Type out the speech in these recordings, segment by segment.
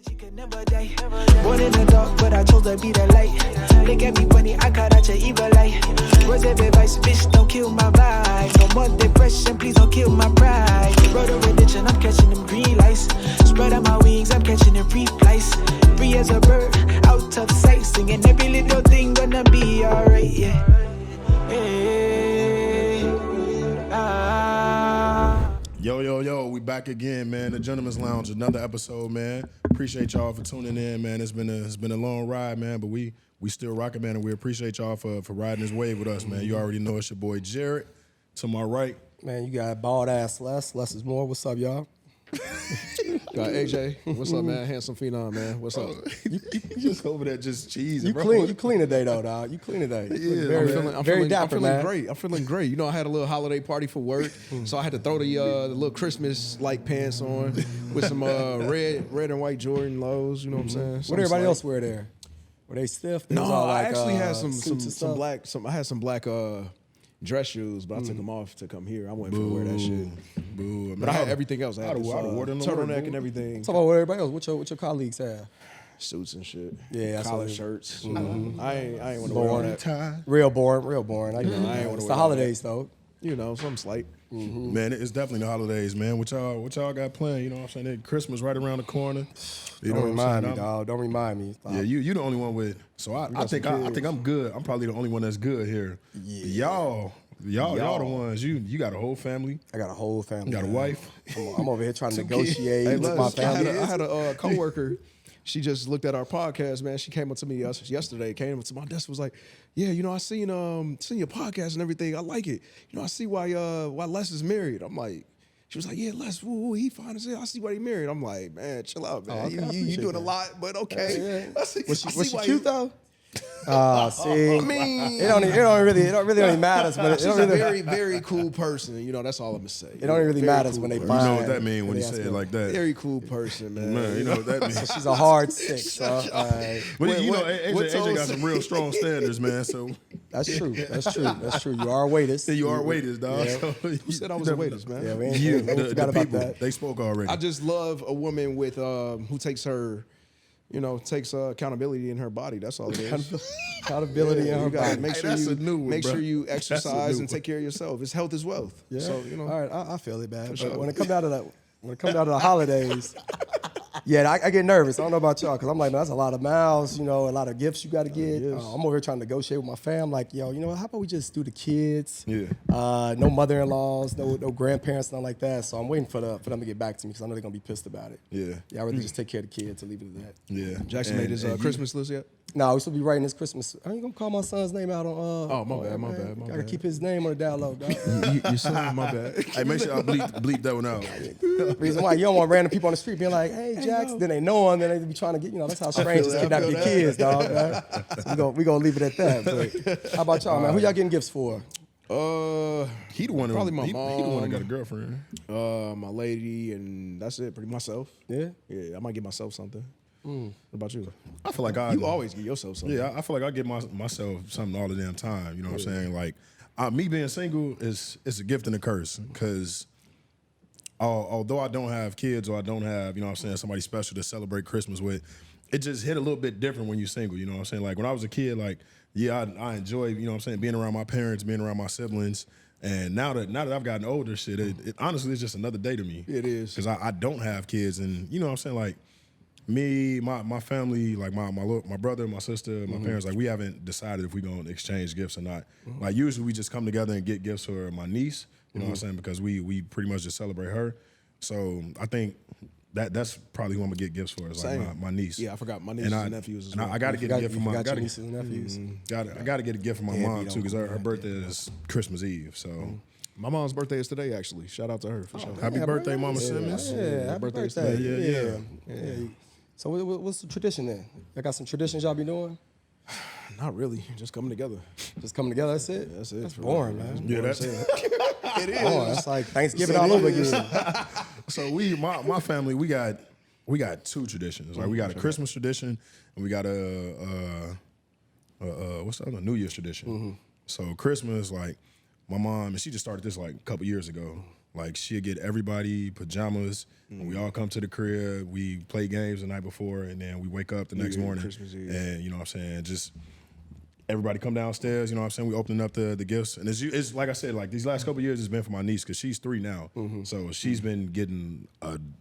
You can never die. Born in the dark, but I chose to be the light. Look at me funny, I cut out your evil light. Words of advice, bitch, don't kill my vibe. No more depression, please don't kill my pride. Road of religion, I'm catching them green lights. Spread out my wings, I'm catching them free flights. Free as a bird, out of sight. Singing every little thing gonna be alright, yeah. Hey, Yo, we back again, man. The Gentleman's Lounge, another episode, man. Appreciate y'all for tuning in, man. It's been a long ride, man, but we still rocking, man, and we appreciate y'all for riding this wave with us, man. You already know it's your boy Jared. To my right, man, you got bald ass Les. Les is more. What's up, y'all? Got AJ. What's up, man? Handsome phenom, man. What's up? You just over there just cheesing, You bro. clean. You clean today, though, dog. You clean today. Yeah, I'm very dapper, I'm feeling man. great. I'm feeling great. You know, I had a little holiday party for work, so I had to throw the little Christmas-like pants on with some red and white Jordan lows. You know what I'm saying? What everybody else wear there? Were they stiff? They No, was all I like, actually had suits and some stuff? black. I had some black dress shoes, but I took them off to come here. I wasn't finna wear that shit. Boo. But I had everything else. I had I'd this, have worn them to work, turtleneck boo. and everything. Talk about what everybody else. What your colleagues have? Suits and shit. Yeah, that's collar what it- shirts. I ain't want to wear all that. Tie. Real boring. I know. I ain't wanna It's wear the all holidays, though. You know, something slight. Man, it's definitely the holidays, man. What y'all got planned? You know what I'm saying? Christmas right around the corner. You know Don't what I'm remind me, saying? dog. Don't remind me. Yeah, you the only one with. So I think I'm good. I'm probably the only one that's good here. Y'all the ones. You got a whole family. I got a whole family. You got a man. wife. I'm over here trying to Two kids. negotiate Hey, with Les, my family. I had a coworker. She just looked at our podcast, man. She came up to me yesterday. Came up to my desk, was like, "Yeah, you know, I seen your podcast and everything. I like it. You know, I see why Les is married." I'm like, she was like, "Yeah, Les, he fine as hell. I see why he married." I'm like, "Man, chill out, man. Oh, okay, I you appreciate doing a that. lot, but okay." Yeah. I see, Was I see she why cute though? See, I mean, it don't really matter, but it she's don't a really, very, very cool person. You know, that's all I'm gonna say. it don't really matter when they You find. know what that means when you they say ask it me. like that. Very cool person, man. Man, you know what that means. She's a hard six. So, alright. But Wait, you know, what AJ toes? got some real strong standards, man. So That's true. You are waiters. you are waiters, dog. Yeah. So, Who said I was a waitress, man? Yeah, we ain't, You, we ain't the forgot about people, that. they spoke already. I just love a woman with who takes her, takes accountability in her body. That's all it is. Accountability in her You gotta body. make Hey, sure that's a new one, make bro. sure you That's a exercise new and take care of yourself. It's health is wealth. Yeah. So All right, I feel it, man. But sure. when it comes down to the holidays, yeah, I get nervous. I don't know about y'all, because I'm like, man, that's a lot of miles, a lot of gifts you got to get. I'm over here trying to negotiate with my fam, like, yo, you know what, how about we just do the kids? Yeah. No mother-in-laws, no grandparents, nothing like that. So I'm waiting for them to get back to me, because I know they're going to be pissed about it. Yeah. Yeah, I'd rather just take care of the kids and leave it at that. Yeah. Jackson made his And you- Christmas list yet? No, we should be writing this Christmas. I ain't gonna call my son's name out on. Oh, my bad, my bad, my I gotta bad. keep his name on the down low, dog. You son, my bad. Hey, make sure I bleep that one out. Reason why you don't want random people on the street being like, "Hey, Jax," then they know him, then they be trying to get, that's how strangers that, I kidnap feel your that. kids, dog. Man. So we gonna leave it at that. But how about y'all, man? Who y'all getting gifts for? He the one. Probably my He the one that mom. got a girlfriend. My lady, and that's it. Pretty myself. Yeah. Yeah, I might get myself something. What about you? I feel like You always get yourself something. Yeah, I feel like I get myself something all the damn time. You know what I'm saying? Like, me being single is a gift and a curse, because although I don't have kids, or I don't have, somebody special to celebrate Christmas with, it just hit a little bit different when you're single. You know what I'm saying? Like, when I was a kid, like, yeah, I enjoy, being around my parents, being around my siblings. And now that I've gotten older, shit, it honestly is just another day to me. It is. Because I don't have kids, and you know what I'm saying? Like, me, my family, like my brother, my sister, my parents, like, we haven't decided if we're gonna exchange gifts or not. Like, usually we just come together and get gifts for my niece, you know what I'm saying, because we pretty much just celebrate her. So I think that's probably who I'm gonna get gifts for, is like Same. my niece. Yeah, I forgot my nieces and nephews as well. I gotta get a gift for my your gotta, nieces and nephews. I gotta get a gift for my Yeah, mom we too, because her don't- birthday is Christmas Eve. So My mom's birthday is today, actually. Shout out to her for sure. happy birthday, Mama Simmons. Yeah, happy birthday is birthday. today. Yeah. So what's the tradition then? Y'all got some traditions y'all be doing? Not really, just coming together. Just coming together, that's it? That's it. That's for boring, real. man. Yeah, that's It is. Oh, that's like Thanksgiving all over again. So my family, we got two traditions. Like, we got a Christmas tradition, and we got a what's the other, New Year's tradition. So Christmas, like, my mom, and she just started this like a couple years ago. Like she'll get everybody pajamas. And we all come to the crib. We play games the night before, and then we wake up the next morning. Christmas Eve. And you know what I'm saying, just everybody come downstairs. You know what I'm saying. We opening up the gifts, and it's like I said, like these last couple of years, it's been for my niece because she's 3 now. So she's been getting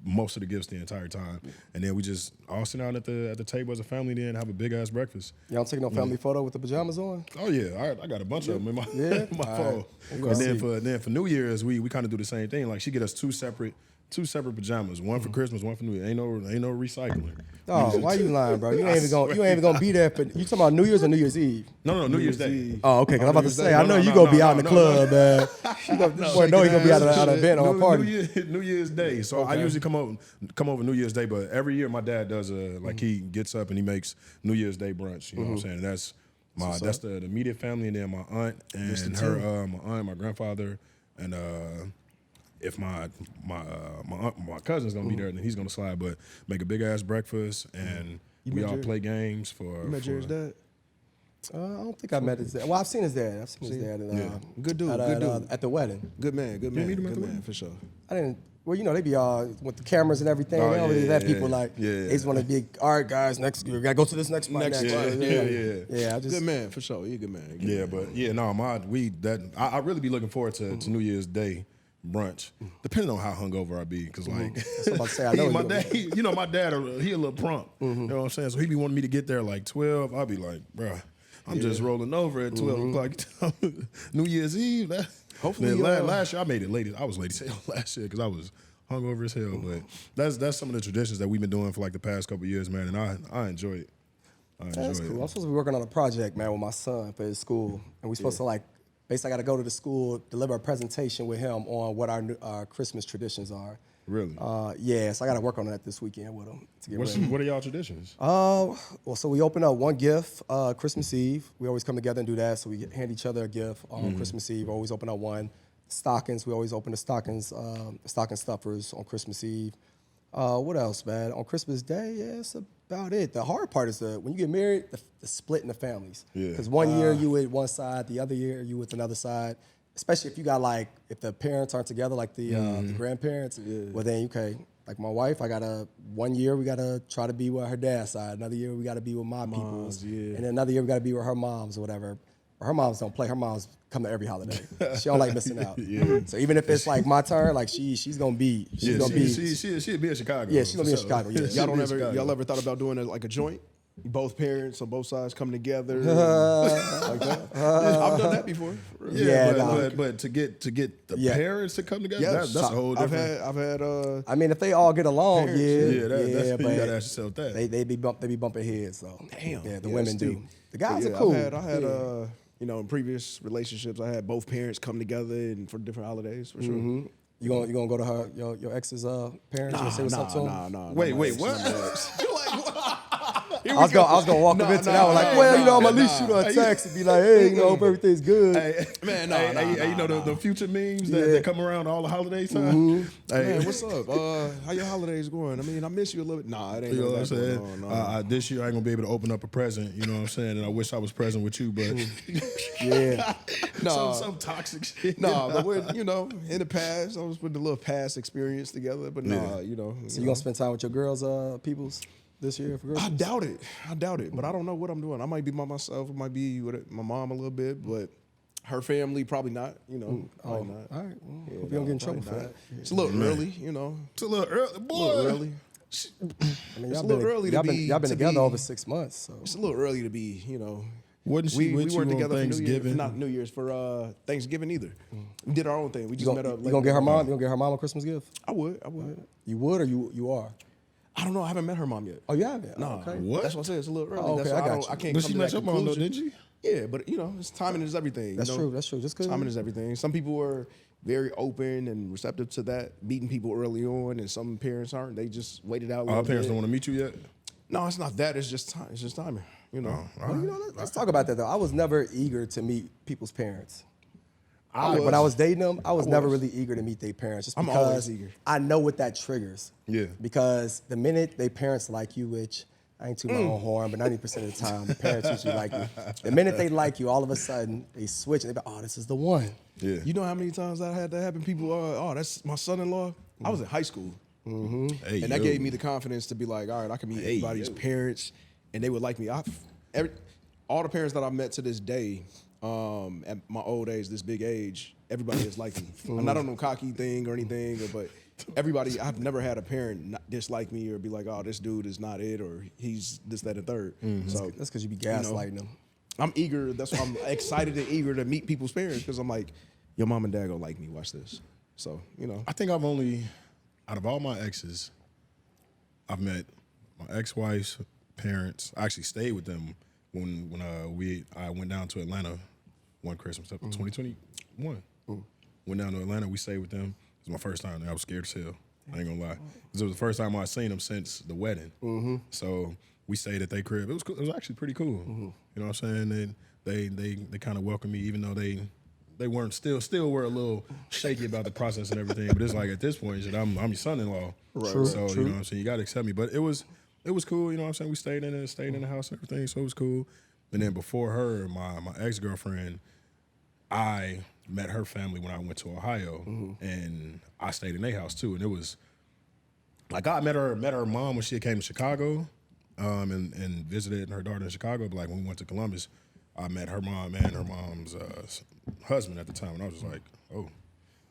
most of the gifts the entire time, and then we just all sit down at the table as a family, then have a big ass breakfast. Y'all taking no family photo with the pajamas on? Oh yeah, I got a bunch of them in my my All phone. right. And then for New Year's, we kind of do the same thing. Like she get us two separate pajamas, one for Christmas, one for New Year. Ain't no recycling. Oh, why you lying, bro? You ain't even gonna be there for. You talking about New Year's or New Year's Eve? No, New Year's Day. Oh, okay. Because I'm about to New Year's say, Day. I know you gonna be out in the club, man. This boy know he gonna be out at an event or a party. New Year's Day. So I usually come over New Year's Day, but every year my dad does he gets up and he makes New Year's Day brunch. You know what I'm saying? That's the immediate family, and then my aunt and her my aunt, my grandfather, and if my cousin's gonna be there, then he's gonna slide. But make a big ass breakfast, and we all play games for. You met Jared's dad? I don't think I met his dad. Well, I've seen his dad. I've seen his dad. Good dude, At, good dude. at the wedding. Good man, good man, for sure. I didn't. Well, you know, they be all with the cameras and everything. Oh, they don't really yeah, let yeah, people like. yeah. They just want to be, all right, guys. Next, we gotta go to this next spot. Next Next, spot, yeah. I just Good man, for sure. You're a good man. Yeah, but yeah, no, I really be looking forward to New Year's Day brunch, depending on how hungover I be, because like That's what I'm about to say. I know my you dad, my dad, he a little prompt. You know what I'm saying? So he be wanting me to get there like 12. I'll be like, bruh, I'm just rolling over at 12 o'clock. New Year's Eve. Hopefully, last year I made it late. I was late as hell last year because I was hungover as hell. But that's some of the traditions that we've been doing for like the past couple of years, man, and I enjoy it. That's cool. I'm supposed to be working on a project, man, with my son for his school, and we're supposed to like. Basically, I got to go to the school, deliver a presentation with him on what our Christmas traditions are. Really? Yeah, so I got to work on that this weekend with him to get ready. What are y'all traditions? Well, so we open up one gift Christmas Eve. We always come together and do that. So we hand each other a gift on Christmas Eve. Always open up one. Stockings. We always open the stockings, stocking stuffers on Christmas Eve. What else, man? On Christmas Day, yeah, that's about it. The hard part is when you get married, the split in the families. Yeah. Because one year you with one side, the other year you with another side. Especially if you got like, if the parents aren't together, like the grandparents, well then, okay, like my wife, one year we gotta try to be with her dad's side. Another year we gotta be with my people's. And then another year we gotta be with her moms or whatever. Her moms don't play. Her moms come to every holiday. She don't like missing out. So even if it's like my turn, like she's gonna be. She'll be in Chicago. Yeah, she's gonna be in Chicago. Yeah. Y'all ever thought about doing it like a joint? Both parents on both sides come together like that. I've done that before. But to get the parents to come together, that's a whole different. I've had. I mean, if they all get along, but you gotta ask yourself that. They be bumping heads. So Damn. yeah, the women do. The guys are Yeah, cool. I had in previous relationships, I had both parents come together and for different holidays for sure. You gonna go to her your ex's parents and say what's up to them? Nah. Wait, what? I was gonna walk them into that one like, well, I'm gonna at least shoot her a text and be like, hey, hope everything's good. Man, the future memes that come around all the holiday time. Man, what's up? How your holidays going? I mean, I miss you a little bit. Nah, it ain't. You know what I'm that saying? going on, This year I ain't gonna be able to open up a present. You know what I'm saying? And I wish I was present with you, but Yeah. some toxic shit. Nah, but we're, in the past, I was putting a little past experience together, but So you gonna spend time with your girls, peoples, this year for girls? I doubt it, but I don't know what I'm doing. I might be by myself. I might be with my mom a little bit, but her family probably not. Probably not. All right. Well, hope you don't get in trouble for that. It's a little early, It's a little early, boy. A little early. I mean, It's a little early to be. Y'all been together over 6 months, so It's a little early to be. Wasn't she We with you weren't on together for New Year's, Thanksgiving? not New Year's, for Thanksgiving either. We did our own thing. We just met up. You gonna get her mom? You gonna get her mom a Christmas gift? I would. You would or you are? I don't know. I haven't met her mom yet. Oh, you haven't? No. Okay. What? That's what I said. It's a little early. Oh, okay, That's why I got you. I can't But come she to met that your mom though, conclusion. didn't she? Yeah, but it's timing is everything. That's true. That's true. Just cause Timing is everything. Some people are very open and receptive to that, meeting people early on, and some parents aren't. They just waited out. Our parents don't want to meet you yet. No, it's not that. It's just time. It's just timing. let's talk about that though. I was never eager to meet people's parents. I When I was dating them, I was never really eager to meet their parents, just I'm because always eager. I know what that triggers. Yeah. Because the minute their parents like you, which I ain't to my own horn, but 90% of the time, the parents usually like you. The minute they like you, all of a sudden, they switch and they be, oh, this is the one. Yeah. You know how many times I had that happen? People, oh, that's my son-in-law. I was in high school. Hey, And that yo. gave me the confidence to be like, all right, I can meet everybody's parents, and they would like me. All the parents that I've met to this day, at my old age, this big age, everybody is like me. I'm not on no cocky thing or anything, but everybody, I've never had a parent not dislike me or be like, oh, this dude is not it, or he's this, that, and third. So That's because you be gaslighting them. I'm eager. That's why I'm excited and eager to meet people's parents, because I'm like, your mom and dad gonna like me. Watch this. So, I think I've only, out of all my exes, I've met my ex-wife's parents. I actually stayed with them when I went down to Atlanta one Christmas, 2021. Went down to Atlanta. We stayed with them. It was my first time there. I was scared as hell. I ain't gonna lie. 'Cause it was the first time I'd seen them since the wedding. So we stayed at their crib. It was cool. It was actually pretty cool. You know what I'm saying? And they kind of welcomed me, even though they weren't still were a little shaky about the process and everything. But it's like at this point, shit, I'm your son-in-law. Right. True, So true. you know what I'm saying? You gotta accept me. But it was cool, you know what I'm saying? We stayed in the house and everything, so it was cool. And then before her, my ex-girlfriend, I met her family when I went to Ohio, and I stayed in their house too. And it was like I met her mom when she came to Chicago, and visited her daughter in Chicago. But like when we went to Columbus, I met her mom and her mom's husband at the time, and I was just like, oh.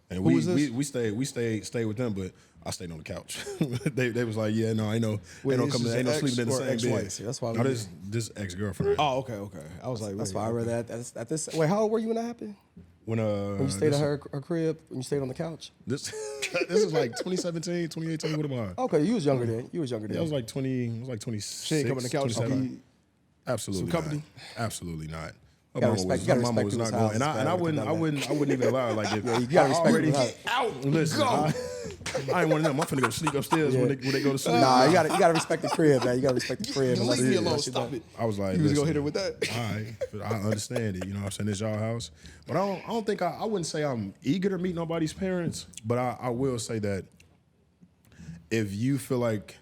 And Who was this? we stayed with them, but I stayed on the couch. they was like, yeah, no, ain't no this coming, is ain't no ex sleeping in the or same ex-wife? bed. See, that's why No, we- this ex-girlfriend. Oh, okay. I was like, That's wait, why I read that. At this. Wait, how old were you when that happened? When When you stayed at her crib, when you stayed on the couch? this is like 2017, 2018. What am I? Okay, you was younger then. Yeah, I was like 20. I was like 26. She ain't coming to the couch. 27. Absolutely Some company? not. Absolutely not. You gotta respect was not people's going, and houses, I man, wouldn't even allow it. Like, if you gotta respect already people's out, listen, I ain't one of them. I'm finna go sneak upstairs when they go to sleep. Nah, you gotta respect the crib, man. You gotta respect the crib. Leave me alone. Stop it. I was like, You was gonna listen, hit her with that? All right, but I understand it. You know what I'm saying? It's y'all house, but I don't think I wouldn't say I'm eager to meet nobody's parents, but I will say that if you feel like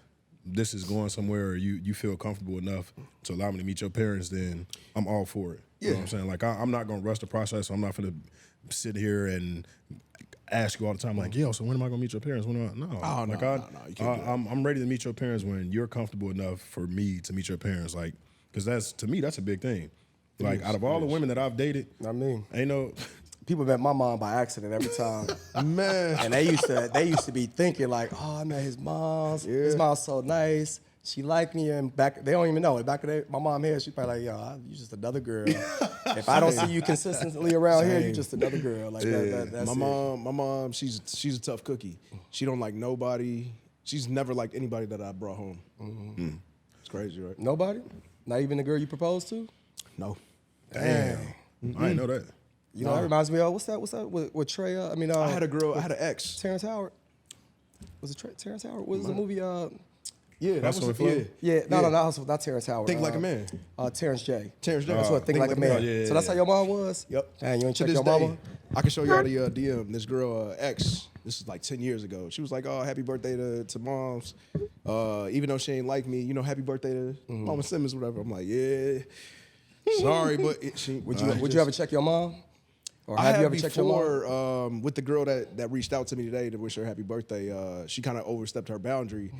this is going somewhere, or you feel comfortable enough to allow me to meet your parents, then I'm all for it. You know what I'm saying? Like, I'm not going to rush the process. So I'm not going to sit here and ask you all the time, like, yo, so when am I going to meet your parents? When am I? No. Oh, like, no, you can't do that. I'm ready to meet your parents when you're comfortable enough for me to meet your parents. Like, because to me, that's a big thing. Like, out of all the women that I've dated, I mean, ain't no... people met my mom by accident every time. Man. And they used to be thinking like, oh, I met his mom's. His mom's so nice. She liked me, and back they don't even know it. Back in the day, my mom here, she probably like, yo, you just another girl. If I don't see you consistently around here, you just another girl. Like that's my mom, she's a tough cookie. She don't like nobody. She's never liked anybody that I brought home. It's crazy, right? Nobody? Not even the girl you proposed to? No. Damn. I didn't know that. You know, that reminds me of what's that with Trey? I mean, I had an ex. Terrence Howard. Was it Terrence Howard? What was the movie? Yeah, that Hustle was and Flow? yeah. Yeah, no, not Terrence Howard. Think Like a Man. Terrence J. Terrence J. That's what Think Like a Man. Yeah, So that's how your mom was? Yep. Dang, you ain't To check this your day, mama? I can show y'all the DM. This girl, ex, this is like 10 years ago. She was like, oh, happy birthday to moms. Even though she ain't like me, happy birthday to Mama Simmons, whatever. I'm like, yeah. Sorry, but Would you ever check your mom? Or I have you had ever checked your mom? before with the girl that reached out to me today to wish her happy birthday. She kind of overstepped her boundary,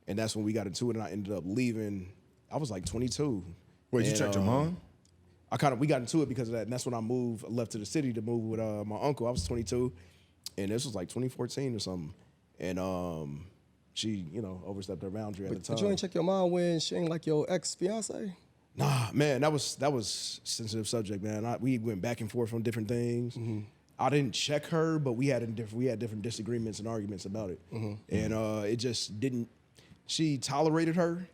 and that's when we got into it, and I ended up leaving. I was like 22. Wait, you And, checked your mom? we got into it because of that, and that's when I left to the city to move with my uncle. I was 22, and this was like 2014 or something, and she, overstepped her boundary at the time. But you ain't check your mom when she ain't like your ex-fiance? Nah, man, that was sensitive subject, man. We went back and forth on different things. I didn't check her, but we had different disagreements and arguments about it, and it just didn't. She tolerated her,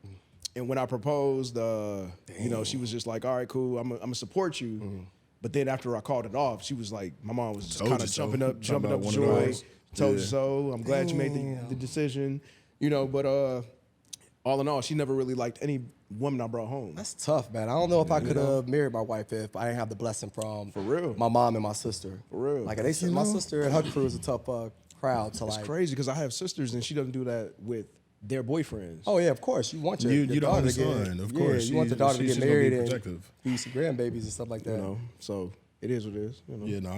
and when I proposed, she was just like, "All right, cool, I'm gonna support you." But then after I called it off, she was like, my mom was just Told kind you of so. jumping up Talking about one of joy. those. Told you Yeah. so. I'm glad you made the decision, But all in all, she never really liked any woman I brought home. That's tough, man. I don't know if I could have married my wife if I didn't have the blessing from For real. my mom and my sister. For real. Like they said, my sister and her crew is a tough crowd to It's like. crazy because I have sisters and she doesn't do that with their boyfriends. Oh yeah, of course. You want your You the daughter only to get, son, of yeah, course. you want the daughter to She's get just gonna be married and protective. be some grandbabies and stuff like that. You know, so it is what it is. You know. Yeah, no,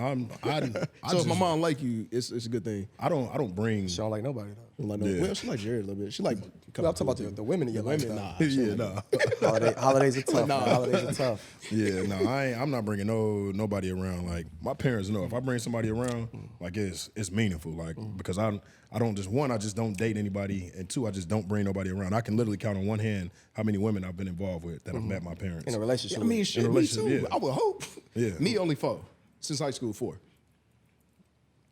I So if just, my mom like you, it's a good thing. I don't bring. She don't like nobody though. Like, Yeah. well, she like Jared a little bit. She like. I'm talking about the women in your life. women, though. nah. Yeah, no. Holidays are tough. man. Holidays are tough. Yeah, no, I'm not bringing nobody around. Like my parents know if I bring somebody around, like it's meaningful. Like because I don't just one, I just don't date anybody, and two, I just don't bring nobody around. I can literally count on one hand how many women I've been involved with that have met my parents. In a relationship. I mean, with- shit, In a me relationship, too. yeah. I would hope. Yeah. Me only 4 since high school 4.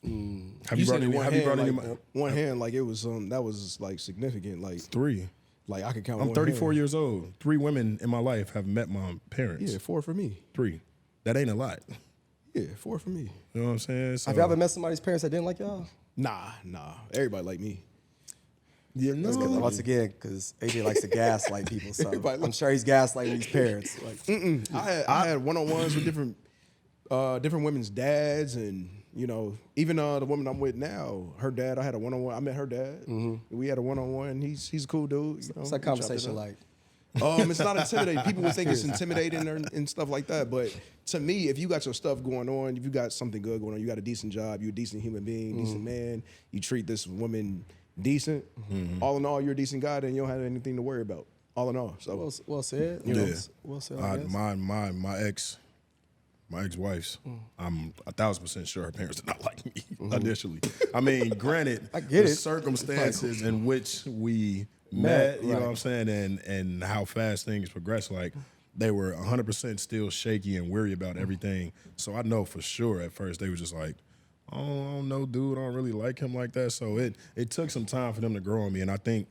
Have you brought said it any? one Have you hand, brought any? like, one hand, like it was that was like significant. Like 3. I could count. I'm one 34 hand. years old. 3 women in my life have met my parents. Yeah, 4 for me. 3. That ain't a lot. Yeah, 4 for me. You know what I'm saying? So, Have you ever met somebody's parents that didn't like y'all? Nah. Everybody like me. Yeah, no. Once again, because AJ likes to gaslight people, so Everybody I'm sure he's gaslighting these parents. Like, I had one-on-ones with different women's dads, and you know, even the woman I'm with now, her dad. I had a one-on-one. I met her dad. We had a one-on-one. He's a cool dude. You know, what's that we chopped it conversation up. like? It's not intimidating. People would think it's intimidating and stuff like that. But to me, if you got your stuff going on, if you got something good going on, you got a decent job, you're a decent human being, decent man, you treat this woman decent, all in all, you're a decent guy, then you don't have anything to worry about. All in all. So Well said. Yeah. Well said. I guess. My ex-wife's, I'm 1,000% sure her parents did not like me initially. I mean, granted, I get the it. circumstances in which we met, you know what I'm saying, and how fast things progressed, like they were 100% still shaky and weary about everything. So I know for sure at first they were just like, oh, I don't know, dude, I don't really like him like that. So it took some time for them to grow on me, and I think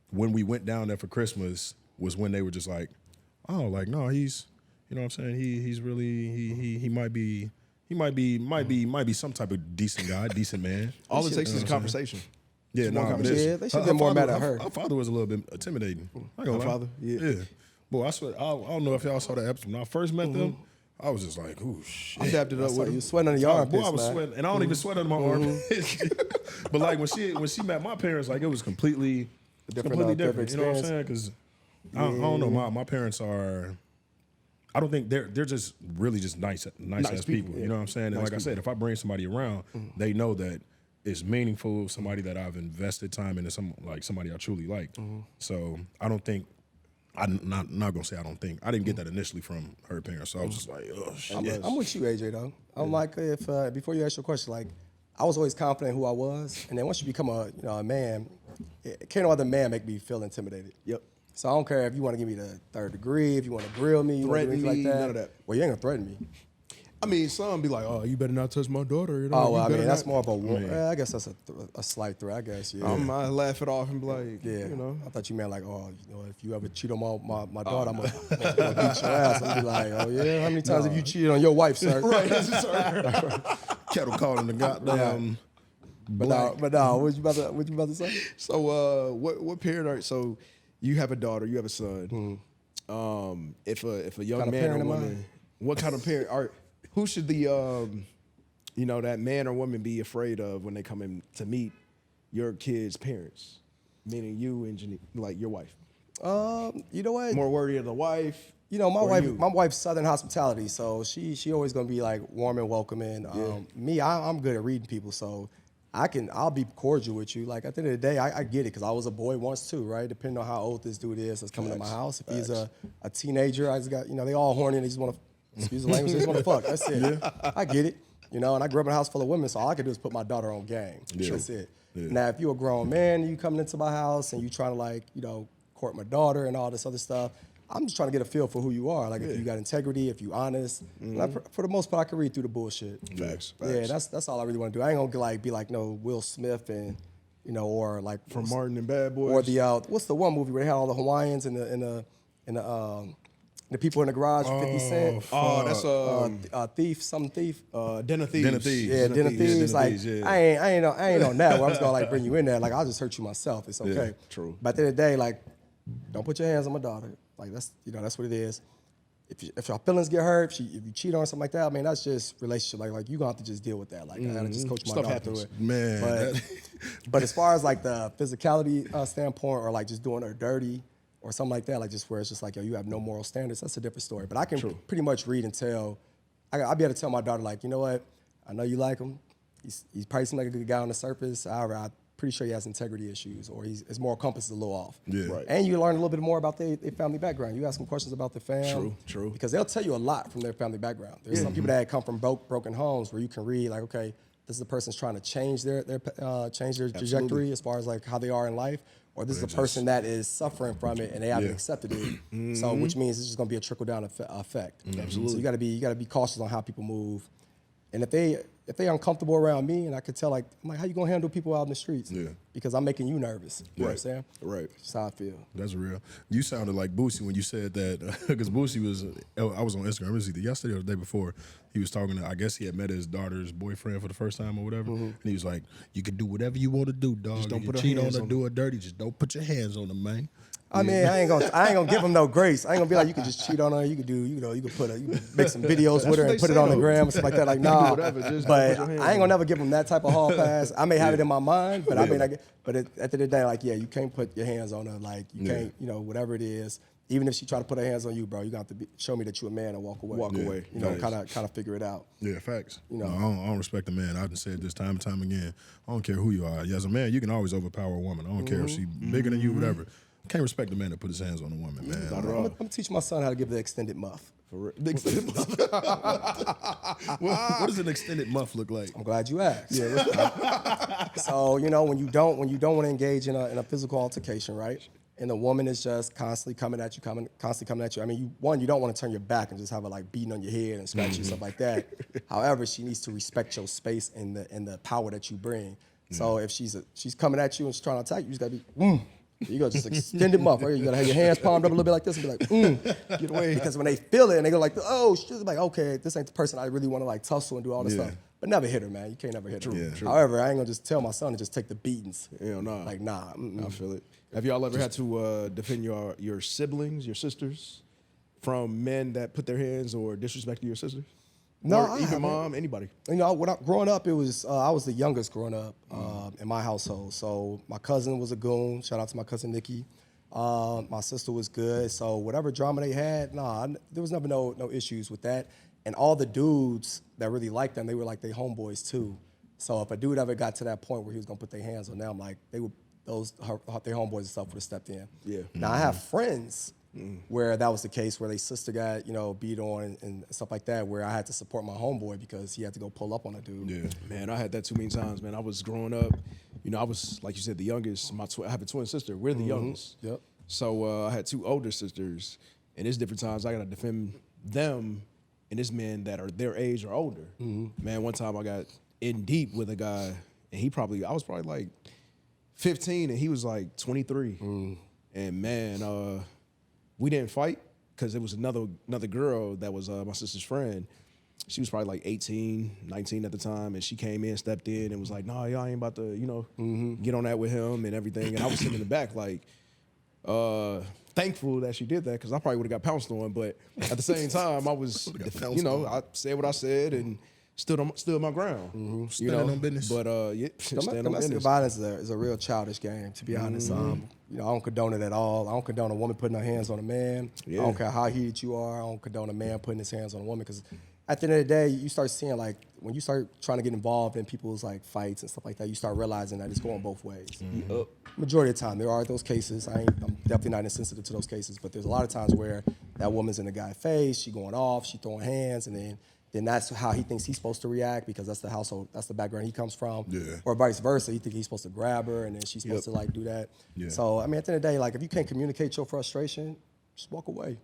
when we went down there for Christmas was when they were just like, oh, like no, he's. You know what I'm saying? He's really he might be some type of decent guy, decent man. all it takes is a conversation. Yeah, Just no, one but conversation. Yeah, they should have been more mad at her. Her father was a little bit intimidating. I gonna Her lie. father? Yeah. Yeah. Boy, I swear, I don't know if y'all saw that episode. When I first met them, I was just like, ooh, shit. I dapped it up So with you him. sweating under your armpits, Boy, I was man. sweating, and I don't even sweat under my armpits. But like when she met my parents, like it was completely Different different. You know what I'm experience. saying? Because I don't know, my parents are. I don't think they're just really just nice ass people. You know what I'm saying? And like I said, if I bring somebody around, they know that it's meaningful. Somebody that I've invested time into, somebody I truly like. So I don't think. I'm not gonna say I don't think. I didn't get that initially from her parents, so I was just like, oh shit. I'm with you, AJ, though. I'm like, if before you ask your question, like, I was always confident who I was, and then once you become a man, can't no other man make me feel intimidated. Yep. So I don't care if you want to give me the third degree, if you want to grill me, you wanna do Threaten anything me, like that. none of that. Well, you ain't gonna threaten me. I mean, some be like, "Oh, you better not touch my daughter." You know, Oh, you well, I better mean, that's not- more of a war. I guess that's a slight threat, I guess. Yeah. I laugh it off and be like, Yeah, you know, I thought you meant like, oh, you know, if you ever cheat on my daughter, I'm gonna beat your ass. I'm gonna be like, oh yeah, how many times have you cheated on your wife, sir? right? Kettle calling the goddamn. But no, what you about to say? So, what parent are? So, you have a daughter, you have a son. If a young Kind of man or parent am I? woman, what kind of parent are? Who should the that man or woman be afraid of when they come in to meet your kid's parents, meaning you and like your wife? You know what? More worthy of the wife. You know, or you? my wife's Southern hospitality, so she always gonna be like warm and welcoming. Me, I'm good at reading people, so I'll be cordial with you. Like at the end of the day, I get it because I was a boy once too, right? Depending on how old this dude is that's coming to my house. If he's a teenager, I just got they all horny and they just want to excuse the language, they just want to fuck. That's it. I get it. You know, and I grew up in a house full of women, so all I could do is put my daughter on game. That's it. Yeah. Now, if you're a grown man, you coming into my house and you trying to court my daughter and all this other stuff, I'm just trying to get a feel for who you are. Like if you got integrity, if you honest. And for the most part, I can read through the bullshit. Facts. Yeah, that's all I really want to do. I ain't gonna be like no Will Smith and or like From Martin and Bad Boys. or the what's the one movie where they had all the Hawaiians and the people in the garage for 50 Cent. Oh, that's Thief, some thief. Den of Thieves. Den of Thieves. Yeah, Den of Thieves. Like yeah. I ain't on that. Where I'm just gonna bring you in there. Like I'll just hurt you myself. It's okay. true. But at the end of the day, like, don't put your hands on my daughter. Like that's what it is. if your feelings get hurt, if you cheat on her, something like that, I mean, that's just relationship. Like you gonna have to just deal with that. Like I gotta just coach my Stuff daughter happens. through it. Man, But as far as like the physicality standpoint, or like just doing her dirty or something like that, like just where it's just like, yo, you have no moral standards, that's a different story. But I can pretty much read and tell. I'll be able to tell my daughter, like, you know what, I know you like him. He's probably seems like a good guy on the surface. However, I'm pretty sure he has integrity issues, or his moral compass is a little off. Yeah. Right. And you learn a little bit more about their family background. You ask them questions about the fam. True. Because they'll tell you a lot from their family background. There's some people that come from broken homes where you can read, like, okay, this is a person's trying to change their trajectory as far as like how they are in life, or this is a person that is suffering from it and they haven't accepted it. So, which means it's just going to be a trickle down effect. Absolutely. So you got to be cautious on how people move, and if they uncomfortable around me, and I could tell, like, I'm like, how you gonna handle people out in the streets? Yeah. Because I'm making you nervous. You know what I'm saying? Right. That's how I feel. That's real. You sounded like Boosie when you said that, because Boosie was, I was on Instagram, it was either yesterday or the day before, he was talking to, I guess he had met his daughter's boyfriend for the first time or whatever, and he was like, you can do whatever you want to do, dog. Just don't you put can cheat your on hands her, on do her dirty, just don't put your hands on her, man. I mean, I ain't gonna give him no grace. I ain't gonna be like, you can just cheat on her. You could do, you could make some videos with her and put it on the gram and stuff like that. Like, nah. whatever, just but don't put your hands I ain't on gonna never give him that type of hall pass. I may have it in my mind, but I mean, but at the end of the day, like, yeah, you can't put your hands on her. Like, you can't, whatever it is. Even if she try to put her hands on you, bro, you got to show me that you're a man and walk away. Walk away. You know, kind of figure it out. Yeah, facts. know. No, I don't respect a man. I've said this time and time again. I don't care who you are. As a man, you can always overpower a woman. I don't care if she's bigger than you, whatever. I can't respect a man that put his hands on a woman, man. I'm gonna teach my son how to give the extended muff. What does an extended muff look like? I'm glad you asked. So when you don't want to engage in a physical altercation, right? And the woman is just constantly coming at you. I mean, you don't want to turn your back and just have her like beating on your head and scratching you, stuff like that. However, she needs to respect your space and the power that you bring. So if she's coming at you and she's trying to attack you, you just gotta be. You gotta just extend them up, right? You gotta have your hands palmed up a little bit like this and be like, get away. Because when they feel it and they go like, oh, she's like, okay, this ain't the person I really want to like tussle and do all this stuff. But never hit her, man. You can't never hit her. True. However, I ain't gonna just tell my son to just take the beatings. Hell no. Like, nah. I feel it. Have y'all ever had to defend your siblings, your sisters, from men that put their hands or disrespected your sisters? No, or I even haven't. mom, anybody. Growing up, it was I was the youngest growing up in my household. So my cousin was a goon. Shout out to my cousin Nikki. My sister was good. So whatever drama they had, there was never no issues with that. And all the dudes that really liked them, they were like their homeboys too. So if a dude ever got to that point where he was gonna put their hands on them, like their homeboys and stuff would have stepped in. Yeah. Now I have friends where that was the case, where their sister got beat on and stuff like that, where I had to support my homeboy because he had to go pull up on a dude. Yeah. Man, I had that too many times, man. I was growing up, I was, like you said, the youngest. I have a twin sister. We're the youngest. Yep. So I had two older sisters, and there's different times I got to defend them and it's men that are their age or older. Man, one time I got in deep with a guy, and I was probably like 15, and he was like 23. And man, we didn't fight because it was another girl that was my sister's friend. She was probably like 18, 19 at the time, and she came in, stepped in, and was like, "Nah, y'all ain't about to, get on that with him and everything." And I was sitting in the back like, thankful that she did that because I probably would have got pounced on. But at the same time, I was, I said what I said and stood my ground. Standing on business. But stand on Domestic business. violence is a real childish game, to be honest. I don't condone it at all. I don't condone a woman putting her hands on a man. Yeah. I don't care how heated you are. I don't condone a man putting his hands on a woman because at the end of the day, you start seeing like when you start trying to get involved in people's like fights and stuff like that, you start realizing that it's going both ways. Majority of the time, there are those cases. I'm definitely not insensitive to those cases, but there's a lot of times where that woman's in the guy's face, she going off, she throwing hands, and then that's how he thinks he's supposed to react because that's the household, that's the background he comes from. Yeah. Or vice versa, he think he's supposed to grab her and then she's supposed to like do that. Yeah. So I mean, at the end of the day, like if you can't communicate your frustration, just walk away.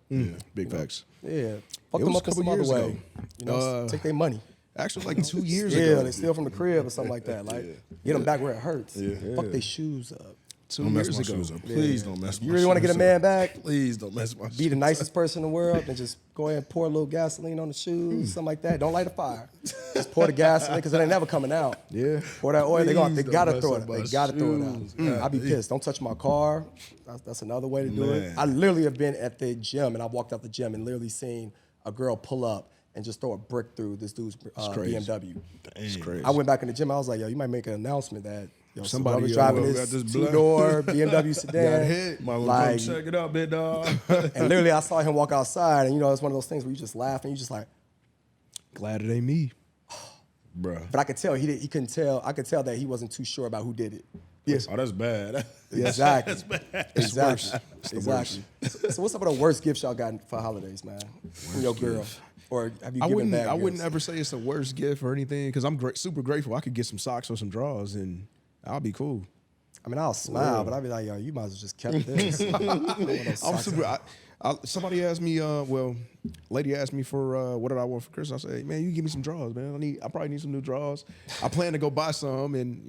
Big facts. Yeah, fuck It them was up in a some couple other years way. ago. Take their money. Actually, like 2 years Yeah, ago. they steal from the crib or something like that. Like get them back where it hurts. Fuck their shoes up. Don't mess years my ago. shoes up. Please don't mess my shoes up. You really want to get a man back? Please don't mess my shoes Be the nicest person in the world and just go ahead and pour a little gasoline on the shoes, something like that. Don't light a fire. Just pour the gasoline because it ain't never coming out. Yeah. Pour that oil. They Please gotta don't throw mess it. up They my gotta throw it out. I'd be pissed. Don't touch my car. That's another way to do it. Man. I literally have been at the gym and I walked out the gym and literally seen a girl pull up and just throw a brick through this dude's crazy. BMW. It's crazy. I went back in the gym. I was like, yo, you might make an announcement that Somebody, somebody driving got this this black- 2-door BMW sedan. Got hit. Might want Like- to come check it out, big dog. And literally, I saw him walk outside, and it's one of those things where you just laugh and you just like. Glad it ain't me. Bruh. But I could tell he couldn't tell. I could tell that he wasn't too sure about who did it. Yes. Oh, that's bad. Exactly. It's worse. It's the Exactly. So what's some of the worst gifts y'all got for holidays, man? From your girl, or have you given bad I gifts? wouldn't ever say it's the worst gift or anything because I'm super grateful. I could get some socks or some drawers and I'll be cool. I mean, I'll smile, but I'll be like, yo, you might as well just kept this. I'm super. Somebody asked me, lady asked me for what did I want for Christmas. I said, man, you give me some drawers, man. I probably need some new drawers. I plan to go buy some, and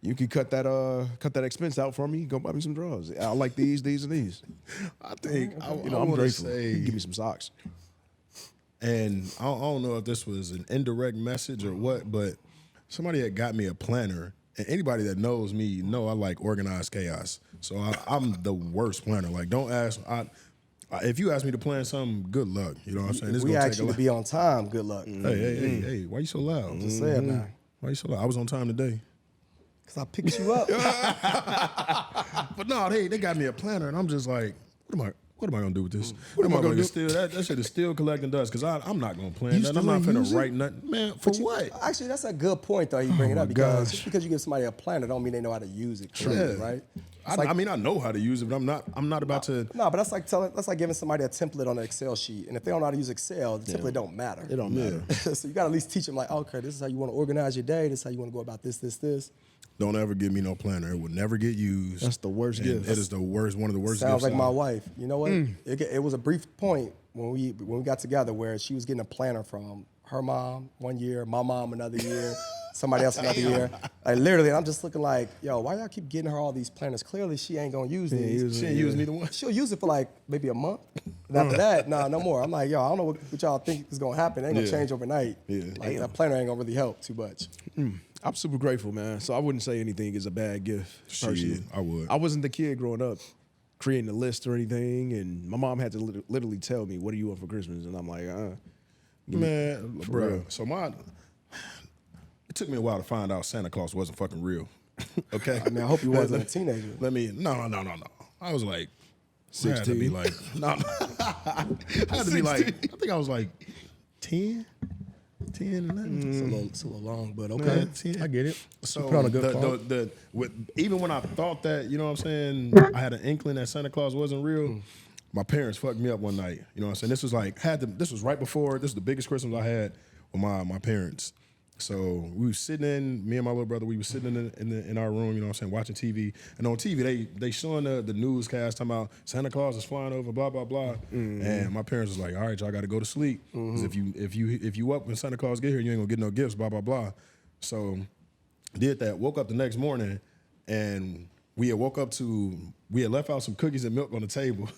you can cut that expense out for me. Go buy me some drawers. I like these, and these. I think I I'm want to grateful. say, You can give me some socks. and I don't know if this was an indirect message or what, but somebody had got me a planner. And anybody that knows me know I like organized chaos. So I'm the worst planner. Like, don't ask. If you ask me to plan something, good luck. You know what I'm saying? This We gonna asked you to be on time. Good luck. Hey, why you so loud? Just say it, man. Why you so loud? I was on time today. Because I picked you up. But no, they got me a planner, and I'm just like, what am I gonna do with this? What am I gonna do? Still, that shit is still collecting dust because I'm not gonna plan that. I'm not finna write nothing, man. For what? Actually, that's a good point, though, you bring it up, because just because you give somebody a planner don't mean they know how to use it correctly, Yeah. right? I mean, I know how to use it, but I'm not about to. No, but that's like giving somebody a template on an Excel sheet, and if they don't know how to use Excel, the template don't matter. It don't matter. So you got to at least teach them, like, okay, this is how you want to organize your day. This is how you want to go about this. Don't ever give me no planner. It will never get used. That's the worst And gift. It is the worst, one of the worst Sounds gifts. like my wife. You know what? It was a brief point when we got together where she was getting a planner from her mom one year, my mom another year, somebody else another year. Like literally, and I'm just looking like, yo, why y'all keep getting her all these planners? Clearly, she ain't gonna use these. She ain't use neither one. She'll use it for like maybe a month. And after that, no more. I'm like, yo, I don't know what y'all think is gonna happen. It ain't gonna change overnight. Yeah. Like that planner ain't gonna really help too much. I'm super grateful, man. So I wouldn't say anything is a bad gift. Shit, Personally. I would. I wasn't the kid growing up creating a list or anything, and my mom had to literally tell me, "What do you want for Christmas?" And I'm like, Man, bro. real. So it took me a while to find out Santa Claus wasn't fucking real. Okay. I mean, I hope you wasn't a teenager. No. I was like 16? I had to be like, no. I had to be like, I think I was like 10, 11. It's a little long, but okay. Man, 10. I get it. So put on a good even when I thought that, you know what I'm saying, I had an inkling that Santa Claus wasn't real. My parents fucked me up one night. You know what I'm saying? This was like this was right before. This was the biggest Christmas I had with my parents. So we was sitting me and my little brother, we was sitting in our room, you know what I'm saying, watching TV. And on TV, they showing the newscast talking about Santa Claus is flying over, blah, blah, blah. And my parents was like, all right, y'all got to go to sleep. Because if you up when Santa Claus get here, you ain't going to get no gifts, blah, blah, blah. So did that, woke up the next morning, and we had left out some cookies and milk on the table.